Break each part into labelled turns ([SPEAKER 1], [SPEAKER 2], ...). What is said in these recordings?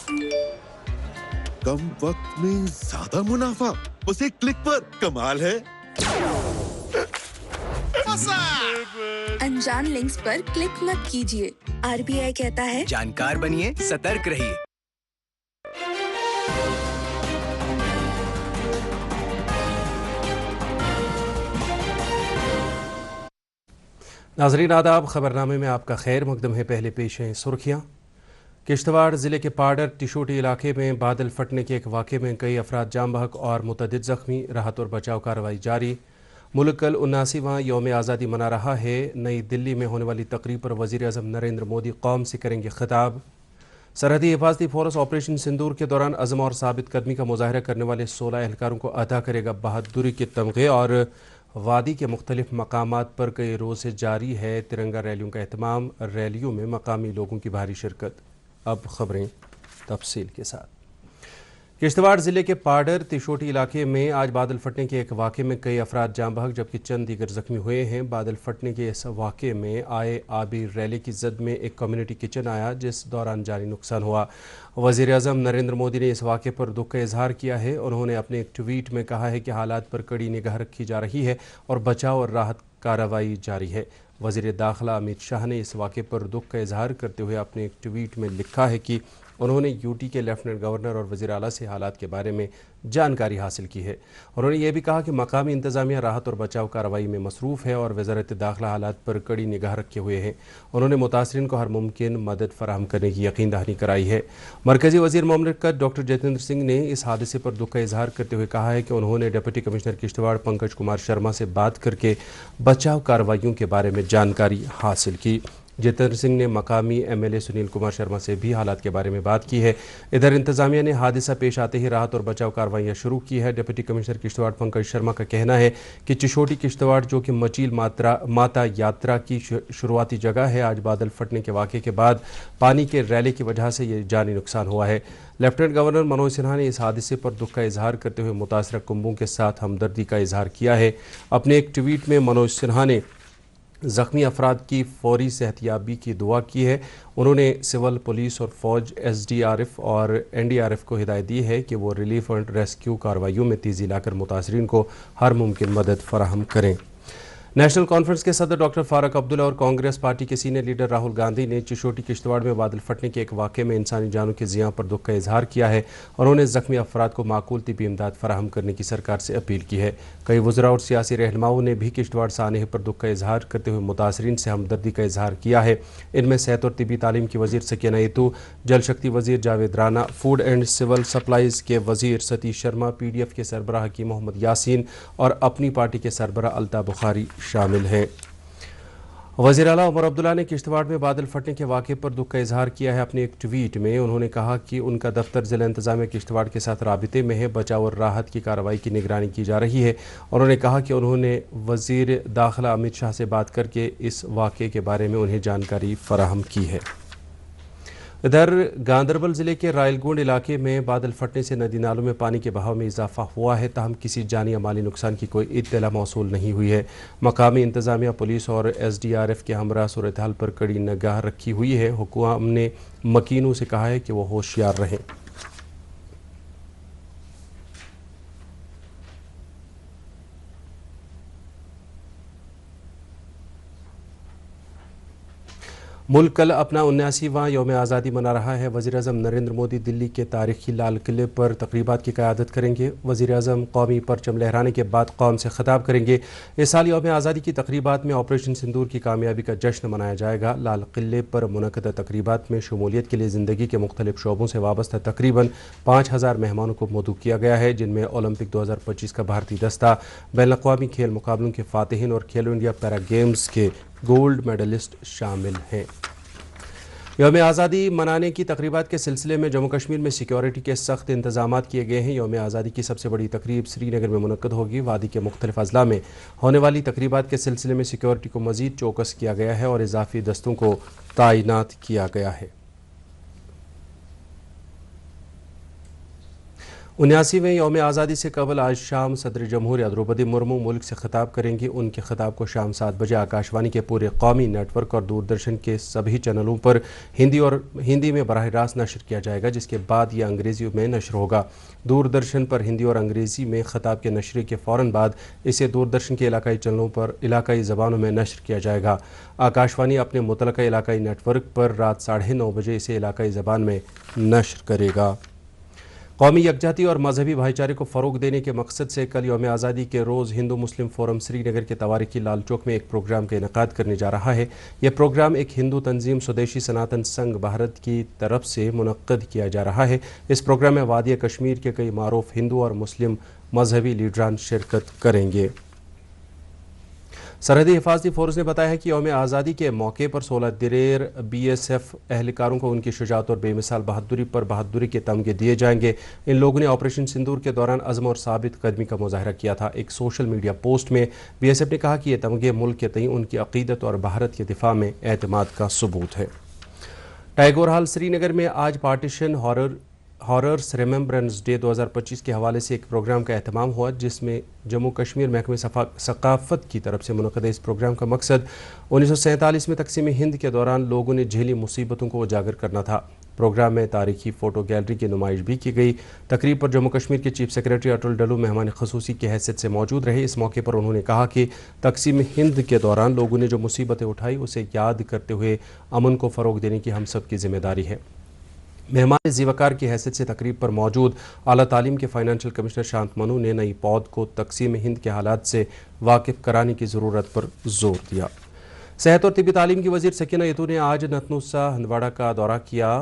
[SPEAKER 1] कम वक्त में ज्यादा मुनाफा, बस एक क्लिक पर। कमाल है।
[SPEAKER 2] अनजान लिंक्स पर क्लिक मत कीजिए। आरबीआई कहता है,
[SPEAKER 3] जानकार बनिए, सतर्क रहिए।
[SPEAKER 4] नाज़रीन आदाब, खबरनामे में आपका खैर मकदम है। पहले पेश हैं सुर्खियाँ। किश्तवाड़ ज़िले के पाडर टिशोटी इलाके में बादल फटने के एक वाक़े में कई अफराद जाम बहक और मुतअद्दिद ज़ख्मी। राहत और बचाव कार्रवाई जारी। मुल्क कल 79वां यौम आज़ादी मना रहा है। नई दिल्ली में होने वाली तकरीब पर वज़ीर आज़म नरेंद्र मोदी कौम से करेंगे खिताब। सरहदी हिफाजती फोर्स ऑपरेशन सिंदूर के दौरान अज़म और साबित कदमी का मुजाहरा करने वाले 16 एहलकारों को अदा करेगा बहादुरी के तमग़े। और वादी के मुख्तलिफ मकामात पर कई रोज़ से जारी है तिरंगा रैलियों का एहतमाम। रैलियों में मकामी लोगों की भारी शिरकत। अब खबरें तफसील के साथ। किश्तवाड़ ज़िले के पाडर तिशोटी इलाके में आज बादल फटने के एक वाक़े में कई अफराद जाम बहक जबकि चंद दीगर ज़ख्मी हुए हैं। बादल फटने के इस वाक़े में आए आबी रैली की जद में एक कम्युनिटी किचन आया जिस दौरान जानी नुकसान हुआ। वज़ीर आज़म नरेंद्र मोदी ने इस वाक़े पर दुख का इजहार किया है। उन्होंने अपने एक ट्वीट में कहा है कि हालात पर कड़ी निगाह रखी जा रही है और बचाव और राहत कार्रवाई जारी है। वज़ीर दाखिला अमित शाह ने इस वाक़े पर दुख का इजहार करते हुए अपने एक ट्वीट में लिखा है कि उन्होंने यूटी के लेफ्टिनेंट गवर्नर और वज़ीर आला से हालात के बारे में जानकारी हासिल की है। उन्होंने ये भी कहा कि मकामी इंतज़ामिया राहत और बचाव कार्रवाई में मसरूफ़ है और वज़ारत दाखिला हालात पर कड़ी निगाह रखे हुए हैं। उन्होंने मुतासरीन को हर मुमकिन मदद फराहम करने की यकीन दहानी कराई है। मरकज़ी वज़ीर ममलिकत डॉक्टर जितेंद्र सिंह ने इस हादसे पर दुख का इजहार करते हुए कहा है कि उन्होंने डिप्टी कमिश्नर किश्तवाड़ पंकज कुमार शर्मा से बात करके बचाव कार्रवाइयों के बारे में जानकारी हासिल की। जितेंद्र सिंह ने मकामी एमएलए सुनील कुमार शर्मा से भी हालात के बारे में बात की है। इधर इंतजामिया ने हादसा पेश आते ही राहत और बचाव कार्रवाइयाँ शुरू की है। डिप्टी कमिश्नर किश्तवाड़ पंकज शर्मा का कहना है कि चिशोटी किश्तवाड़ जो कि मचील माता यात्रा की शुरुआती जगह है, आज बादल फटने के वाक़े के बाद पानी के रैली की वजह से ये जानी नुकसान हुआ है। लेफ्टिनेंट गवर्नर मनोज सिन्हा ने इस हादसे पर दुख का इजहार करते हुए मुतासरा कुंबों के साथ हमदर्दी का इजहार किया है। अपने एक ट्वीट में मनोज सिन्हा ने ज़ख्मी अफराद की फौरी सेहतयाबी की दुआ की है। उन्होंने सिविल पुलिस और फ़ौज एसडीआरएफ और एनडीआरएफ को हिदायत दी है कि वो रिलीफ और रेस्क्यू कार्रवाइयों में तेज़ी लाकर मुतासरीन को हर मुमकिन मदद फराहम करें। नेशनल कॉन्फ्रेंस के सदर डॉक्टर फारूक अब्दुल्ला और कांग्रेस पार्टी के सीनियर लीडर राहुल गांधी ने चिशोटी किश्तवाड़ में बादल फटने के एक वाक़े में इंसानी जानों के ज़ियां पर दुख का इजहार किया है। उन्होंने ज़ख्मी अफराद को माकूल तिब्बी इमदाद फराहम करने की सरकार से अपील की है। कई वज़रा और सियासी रहनुमाओं ने भी किश्तवाड़ सानहे पर दुख का इजहार करते हुए मुतासरीन से हमदर्दी का इजहार किया है। इनमें सेहत और तिब्बी तालीम की वज़ीर सकीना इतू, जल शक्ति वज़ीर Javed Rana, food and civil supplies के वज़ीर सतीश शर्मा, PDF के सरबराह हकीम मोहम्मद यासीन और अपनी पार्टी के सरबराह अल्ताफ़ बुखारी शामिल हैं। वज़ीर आला उमर अब्दुल्ला ने किश्तवाड़ में बादल फटने के वाक़े पर दुख का इजहार किया है। अपने एक ट्वीट में उन्होंने कहा कि उनका दफ्तर ज़िला इंतज़ामिया किश्तवाड़ के साथ राबिते में है। बचाव और राहत की कार्रवाई की निगरानी की जा रही है। उन्होंने कहा कि उन्होंने वज़ीर दाखिला अमित शाह से बात करके इस वाक़े के बारे में उन्हें जानकारी फराहम की है। इधर गांदरबल ज़िले के रायलगुंड इलाके में बादल फटने से नदी नालों में पानी के बहाव में इजाफा हुआ है, ताहम किसी जानी या माली नुकसान की कोई इत्तला मौसूल नहीं हुई है। मकामी इंतज़ामिया पुलिस और SDRF के हमरा सूरत हाल पर कड़ी निगाह रखी हुई है। हुकूमत ने मकीनों से कहा है कि वो होशियार रहें। मुल्क कल अपना 79वां यौम आज़ादी मना रहा है। वज़ीर आज़म नरेंद्र मोदी दिल्ली के तारीखी लाल किले पर तकरीबात की क़यादत करेंगे। वज़ीर आज़म कौमी परचम लहराने के बाद कौम से ख़िताब करेंगे। इस साल यौम आज़ादी की तकरीबात में ऑपरेशन सिंदूर की कामयाबी का जश्न मनाया जाएगा। लाल किले पर मुनक़दा तकरीबात में शमूलियत के लिए ज़िंदगी के मुख्तलिफ शोबों से वाबस्ता तकरीबन 5000 मेहमानों को मदऊ किया गया है, जिनमें ओलंपिक 2025 का भारतीय दस्ता, बैनुल-अक़वामी खेल मुकाबलों के फ़ातिहीन और खेलो इंडिया पैरा गेम्स के गोल्ड मेडलिस्ट शामिल हैं। यौम आज़ादी मनाने की तकरीबात के सिलसिले में जम्मू कश्मीर में सिक्योरिटी के सख्त इंतजामात किए गए हैं। यौम आज़ादी की सबसे बड़ी तकरीब श्रीनगर में मुनक्कद होगी। वादी के मुख्तलिफ अजला में होने वाली तकरीबात के सिलसिले में सिक्योरिटी को मज़ीद चौकस किया गया है और इजाफी दस्तों को तैनात किया गया है। 79वें यौम आज़ादी से कबल आज शाम सदर जमहूरिया द्रौपदी मुर्मू मुल्क से खिताब करेंगी। उनके खिताब को शाम 7 बजे आकाशवाणी के पूरे कौमी नेटवर्क और दूरदर्शन के सभी चैनलों पर हिंदी में बराह रास्त नशर किया जाएगा, जिसके बाद ये अंग्रेज़ी में नशर होगा। दूरदर्शन पर हिंदी और अंग्रेज़ी में खिताब के नशरे के फ़ौरन बाद इसे दूरदर्शन के इलाकाई चैनलों पर इलाकाई ज़बानों में नशर किया जाएगा। आकाशवाणी अपने मुतलका इलाकाई नेटवर्क पर रात 9:30 बजे इसे इलाकाई ज़बान में नशर करेगा। कौमी यकजहती और मजहबी भाईचारे को फ़रोग देने के मकसद से कल यौम आज़ादी के रोज़ हिंदू मुस्लिम फोरम श्रीनगर के तवारीखी लाल चौक में एक प्रोग्राम का इनेकाद करने जा रहा है। यह प्रोग्राम एक हिंदू तंजीम स्वदेशी सनातन संघ भारत की तरफ से मुनक्कद किया जा रहा है। इस प्रोग्राम में वादिया कश्मीर के कई मारूफ हिंदू और मुस्लिम मजहबी लीडरान शिरकत करेंगे। सरहदी हिफाजती फोर्स ने बताया है कि यौम आज़ादी के मौके पर 16 दिलेर BSF एहलकारों को उनकी शुजाअत और बेमिसाल बहादुरी पर बहादुरी के तमगे दिए जाएंगे। इन लोगों ने ऑपरेशन सिंदूर के दौरान अज़्म और साबित कदमी का मुजाहरा किया था। एक सोशल मीडिया पोस्ट में BSF ने कहा कि ये तमगे मुल्क के तई उनकी अक़ीदत और भारत के दिफा में एतमाद का सबूत है। टैगोर हॉल श्रीनगर में आज पार्टीशन हॉरर्स रिमेम्बरेंस डे 2025 के हवाले से एक प्रोग्राम का एहतमाम हुआ, जिसमें जम्मू कश्मीर महकमे सकाफ़त की तरफ से मुनक़्क़द इस प्रोग्राम का मकसद 1947 में तक़सीम हिंद के दौरान लोगों ने झेली मुसीबतों को उजागर करना था। प्रोग्राम में तारीखी फ़ोटो गैलरी की नुमाइश भी की गई। तकरीब पर जम्मू कश्मीर के चीफ सेक्रेटरी अटुल डल्लू मेहमान ख़ुसूसी की हैसियत से मौजूद रहे। इस मौके पर उन्होंने कहा कि तक़सीम हिंद के दौरान लोगों ने जो मुसीबतें उठाई उसे याद करते हुए अमन को फ़रोग देने की हम सब की ज़िम्मेदारी है। मेहमान ज़ीवकार की हैसियत से तकरीब पर मौजूद आला तालीम के फाइनेंशियल कमिश्नर शांत मनु ने नई पौध को तक़सीम हिंद के हालात से वाकिफ़ कराने की ज़रूरत पर जोर दिया। सेहत और तिब्बी तालीम की वज़ीर सकीना यतू ने आज नतनुसा हंदवाड़ा का दौरा किया।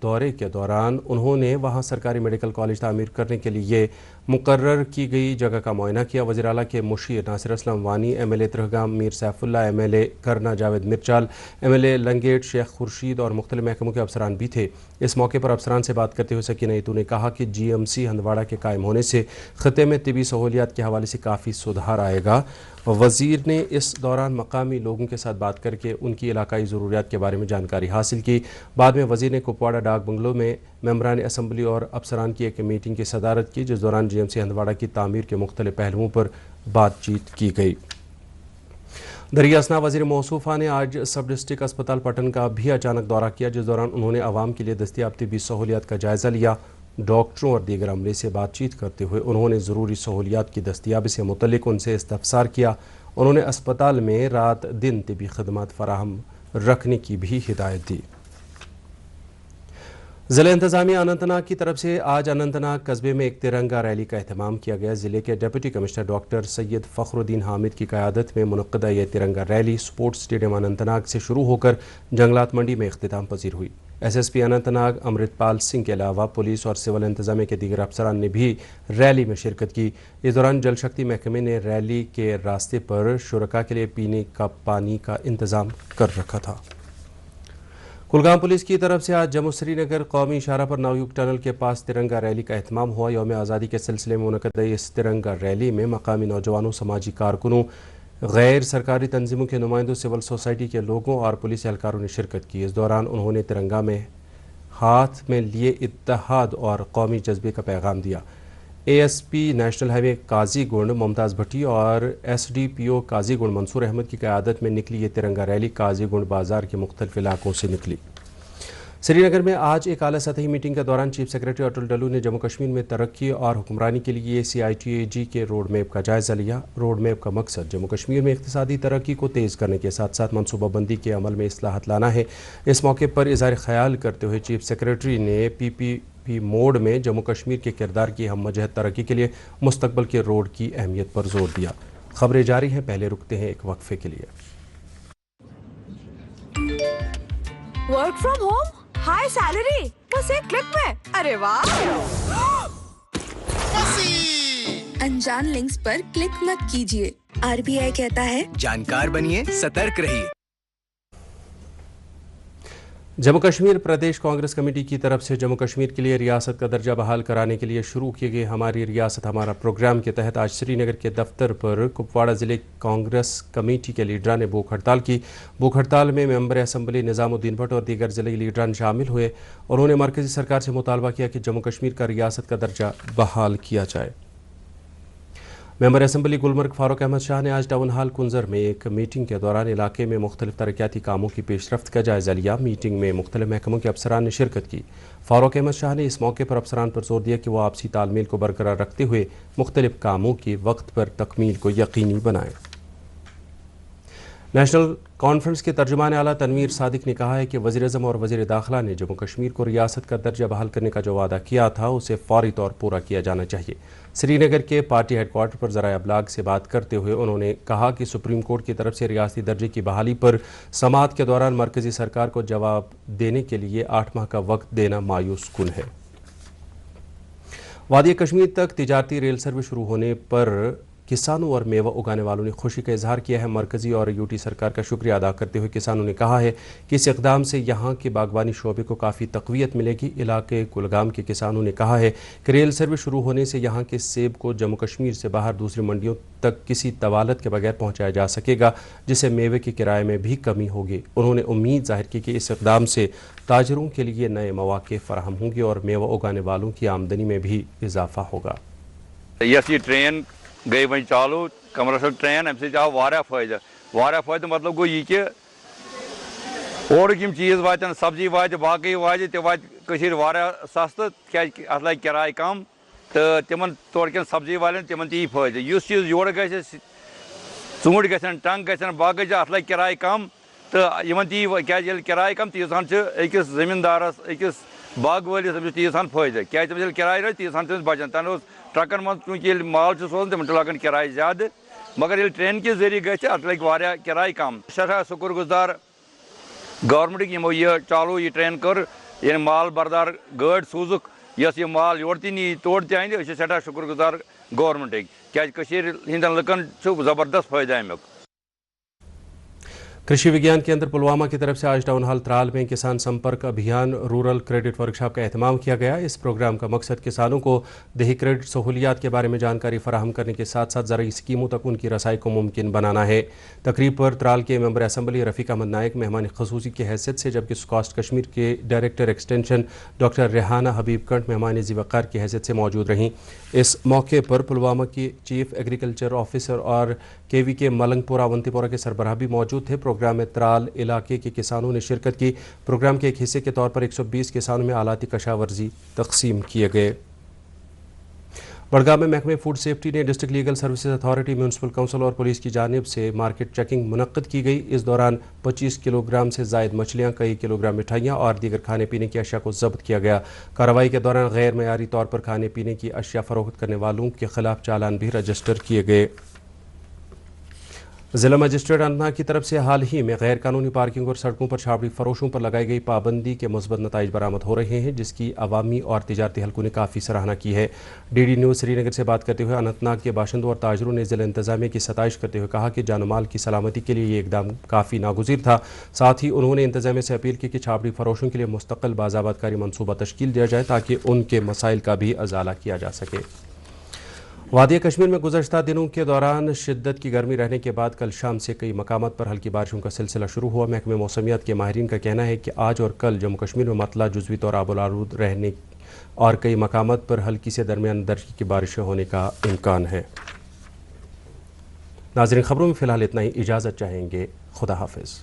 [SPEAKER 4] दौरे के दौरान उन्होंने वहां सरकारी मेडिकल कॉलेज तामीर करने के लिए मुकर्रर की गई जगह का मुआयना किया। वज़ीर आला के मुशीर नासिर असलम वानी, MLA तरहगाम मीर सैफुल्ला, MLA करना जावेद मिर्चाल, MLA लंगेट शेख खुर्शीद और मुख्तलिफ महकमों के अफसरान भी थे। इस मौके पर अफसरान से बात करते हुए सकीना यतू ने कहा कि GMC हंदवाड़ा के कायम होने से ख़त्े में तिबी सहूलियात के हवाले से काफ़ी सुधार आएगा। वज़ीर ने इस दौरान मकामी लोगों के साथ बात करके उनकी इलाकाई ज़रूरियात के बारे में जानकारी हासिल की। बाद में वज़ीर ने कुपवाड़ा डाक बंगलो में मेंबरान असम्बली और अफसरान की एक मीटिंग की सदारत की, जिस दौरान GMC हंदवाड़ा की तामीर के मुख्तलिफ पहलुओं पर बातचीत की गई। दरिया असना वज़ीर मौसूफ़ा ने आज सब डिस्ट्रिक्ट अस्पताल पटन का भी अचानक दौरा किया, जिस दौरान उन्होंने आवाम के लिए दस्तियाब तिब्बी सहूलियात का जायज़ा लिया। डॉक्टरों और दीगर अमले से बातचीत करते हुए उन्होंने ज़रूरी सहूलियात की दस्तियाबी से मुतल्लिक उनसे इस्तफ़सार किया। उन्होंने अस्पताल में रात दिन तिब्बी खदमात फराहम रखने की भी हिदायत दी। ज़िला इंतज़ामिया अनंतनाग की तरफ से आज अनंतनाग कस्बे में एक तिरंगा रैली का एहतमाम किया गया। ज़िले के deputy commissioner doctor Syed Fakhruddin Hamid की क़यादत में मुनक़्क़दा यह तिरंगा रैली स्पोर्ट्स स्टेडियम अनंतनाग से शुरू होकर जंगलात मंडी में इख्तिताम पजीर हुई। SSP अनंतनाग अमृतपाल सिंह के अलावा पुलिस और सिविल इंतज़ामिया के दीगर अफसरान ने भी रैली में शिरकत की। इस दौरान जल शक्ति महकमे ने रैली के रास्ते पर शुरका के लिए पीने का पानी का इंतज़ाम कर रखा था। कुलगाम पुलिस की तरफ से आज जम्मू श्रीनगर कौमी इशारा पर नवयुग टनल के पास तिरंगा रैली का एहतमाम हुआ। यौम आज़ादी के सिलसिले में मुनक़्क़द इस तिरंगा रैली में मकामी नौजवानों, समाजी कारकुनों, गैर सरकारी तंजीमों के नुमाइंदों, सिविल सोसाइटी के लोगों और पुलिस एहलकारों ने शिरकत की। इस दौरान उन्होंने तिरंगा में हाथ में लिए इत्तेहाद और कौमी जज्बे का पैगाम दिया। ASP national highway Qazigund Mumtaz Bhatti और SDPO काजीगुंड मंसूर अहमद की क़यादत में निकली ये तिरंगा रैली काजीगुंड बाज़ार के मुख्तलिफ इलाकों से निकली। श्रीनगर में आज एक आला सतही मीटिंग के दौरान चीफ सेक्रेटरी अटुल डल्लू ने जम्मू कश्मीर में तरक्की और हुक्मरानी के लिए CITAG के रोड मैप का जायज़ा लिया। रोड मैप का मकसद जम्मू कश्मीर में इक़्तिसादी तरक्की को तेज़ करने के साथ साथ मनसूबाबंदी के अमल में इस्लाहत लाना है। इस मौके पर इज़हार ख्याल करते हुए चीफ सेक्रेटरी ने PPP मोड में जम्मू कश्मीर के किरदार की हम वजह तरक्की के लिए मुस्तकबल के रोड की अहमियत पर जोर दिया। खबरें जारी हैं, पहले रुकते हैं एक वक्फे के लिए।
[SPEAKER 5] Work from home, high salary, बस एक क्लिक में। अरे वाह!
[SPEAKER 2] अनजान लिंक्स पर क्लिक मत कीजिए। RBI कहता है
[SPEAKER 3] जानकार बनिए, सतर्क रहिए।
[SPEAKER 4] जम्मू कश्मीर प्रदेश कांग्रेस कमेटी की तरफ से जम्मू कश्मीर के लिए रियासत का दर्जा बहाल कराने के लिए शुरू किए गए हमारी रियासत हमारा प्रोग्राम के तहत आज श्रीनगर के दफ्तर पर कुपवाड़ा ज़िले कांग्रेस कमेटी के लीडरान ने भूख हड़ताल की। भूख हड़ताल में मेंबर असम्बली निज़ामुद्दीन भट्ट और दीगर ज़िले लीडरान शामिल हुए। उन्होंने मरकज़ी सरकार से मुतालबा किया कि जम्मू कश्मीर का रियासत का दर्जा बहाल किया जाए। मेंबर असम्बली गुलमर्ग फारूक अहमद शाह ने आज टाउन हाल कुंजर में एक मीटिंग के दौरान इलाके में मुख्तलिफ तरक्याती कामों की पेशरफ्त का जायज़ा लिया। मीटिंग में मुख्तलिफ महकमों के अफसरान ने शिरकत की। फारूक अहमद शाह ने इस मौके पर अफसरान पर जोर दिया कि वो आपसी तालमेल को बरकरार रखते हुए मुख्तलिफ कामों की वक्त पर तकमील को यकीनी बनाएं। नेशनल कॉन्फ्रेंस के तर्जुमान आला तनवीर सादिक ने कहा है कि वज़ीर-ए-आज़म और वज़ीर दाखिला ने जम्मू कश्मीर को रियासत का दर्जा बहाल करने का जो वादा किया था उसे फौरी तौर पूरा किया जाना चाहिए। श्रीनगर के पार्टी हेडक्वार्टर पर ज़राए अबलाग से बात करते हुए उन्होंने कहा कि सुप्रीम कोर्ट की तरफ से रियासती दर्जे की बहाली पर समाअत के दौरान मरकज़ी सरकार को जवाब देने के लिए 8 माह का वक्त देना मायूस कुन है। वादी कश्मीर तक तिजारती रेल सर्विस शुरू होने पर किसानों और मेवा उगाने वालों ने खुशी का इजहार किया है। मरकजी और यूटी सरकार का शुक्रिया अदा करते हुए किसानों ने कहा है कि इस इकदाम से यहाँ के बागवानी शोबे को काफ़ी तक़वियत मिलेगी। इलाके कुलगाम के किसानों ने कहा है कि रेल सर्विस शुरू होने से यहाँ के सेब को जम्मू कश्मीर से बाहर दूसरी मंडियों तक किसी तवालत के बगैर पहुँचाया जा सकेगा, जिससे मेवे के किराए में भी कमी होगी। उन्होंने उम्मीद जाहिर की कि इस इकदाम से ताजरों के लिए नए मौके फराहम होंगे और मेवा उगाने वालों की आमदनी में भी इजाफा होगा।
[SPEAKER 6] ट्रेन गई वह चालू कमर्शियल ट्रेन अम सो फायदा मतलब गो यह कि और चीज़ वातन सब्जी वात बाकी वात तह वात सस्त क्या अत लगे किराए कम तो तिमन तोड़क सब्जी वाले तिमन ती फायदा इस चीज़ योर गूट गन टंग गन बाकी अत लगे किराए कम तो ती क्या किराए कम तीसान अकिस जमींदारस अकिस बाग वालिस तीसान फायदा क्या तमिस किराए रच तीसान तमिस बचान तन ट्रकन मज चूँकि माल सोजन तम लगन किराए ज्यादा मगर ये ट्रेन के जरिए गि अत लगे वारिया किराए कम सठा शुक्र गुजार गवर्नमेंट यमो यह चालू यह ट्रेन कर ये माल बरदार गाड़ सूजुक यह माल योर ती नी तोड़ तह सठा शुक्र गुजार गवर्नमेंट क्या हिंदन लुकन जबरदस्त फायदा अमुक।
[SPEAKER 4] कृषि विज्ञान केंद्र पुलवामा की तरफ से आज टाउन हाल त्राल में किसान संपर्क अभियान रूरल क्रेडिट वर्कशॉप का एहतमाम किया गया। इस प्रोग्राम का मकसद किसानों को देही क्रेडिट सहूलियात के बारे में जानकारी फराहम करने के साथ साथ ज़राई स्कीमों तक उनकी रसाई को मुमकिन बनाना है। तकरीब पर त्राल के मेंबर असम्बली रफ़ीक अहमद नायक मेहमान खसूसी की हैसियत से, जबकि स्कॉस्ट कश्मीर के डायरेक्टर एक्सटेंशन डॉक्टर रेहाना हबीब कंठ मेहमान ज़ी-वक़ार की हैसियत से मौजूद रहीं। इस मौके पर पुलवामा की चीफ एग्रीकल्चर ऑफिसर और KVK मलंगपुरा अवंतीपोरा के सरबराह भी मौजूद थे। प्रोग्राम में त्राल इलाके के किसानों ने शिरकत की। प्रोग्राम के एक हिस्से के तौर पर 120 किसानों में आलाती कशावर्जी तकसीम किए गए। बड़गाम में महकमे फूड सेफ्टी ने district legal services authority, municipal council और पुलिस की जानिब से मार्केट चेकिंग मुनक्किद की गई। इस दौरान 25 किलोग्राम से जायद मछलियाँ, कई किलोग्राम मिठाइयाँ और दीगर खाने पीने की अशिया को जब्त किया गया। कार्रवाई के दौरान गैर मयारी तौर पर खाने पीने की अशिया फरोख्त करने वालों के खिलाफ चालान भी रजिस्टर किए गए। ज़िला मजिस्ट्रेट अनंतनाग की तरफ से हाल ही में गैर कानूनी पार्किंग और सड़कों पर छाबड़ी फरोशों पर लगाई गई पाबंदी के मुस्बत नताइज बरामद हो रहे हैं, जिसकी अवामी और तिजारती हलकों ने काफ़ी सराहना की है। DD न्यूज़ श्रीनगर से बात करते हुए अनंतनाग के बाशिंदों और ताजरों ने ज़िला इंतज़ामिया की सताइश करते हुए कहा कि जानमाल की सलामती के लिए ये इकदाम काफ़ी नागुज़ीर था। साथ ही उन्होंने इंतज़ामिया से अपील की कि छाबड़ी फरोशों के लिए मुस्तक़िल बाज़ाबतकारी मनसूबा तश्कील दिया जाए ताकि उनके मसाइल का भी अजाला किया जा सके। वादी कश्मीर में गुज़श्ता दिनों के दौरान शिद्दत की गर्मी रहने के बाद कल शाम से कई मकामात पर हल्की बारिशों का सिलसिला शुरू हुआ। महकमे मौसमियात के माहिरीन का कहना है कि आज और कल जम्मू कश्मीर में मतला जुज़वी तौर आबोलारूद रहने और कई मकामात पर हल्की से दरमियान दर्जे की बारिशें होने का इम्कान है। नाज़रीन, खबरों में फ़िलहाल इतना ही। इजाज़त चाहेंगे। खुदा हाफिज़।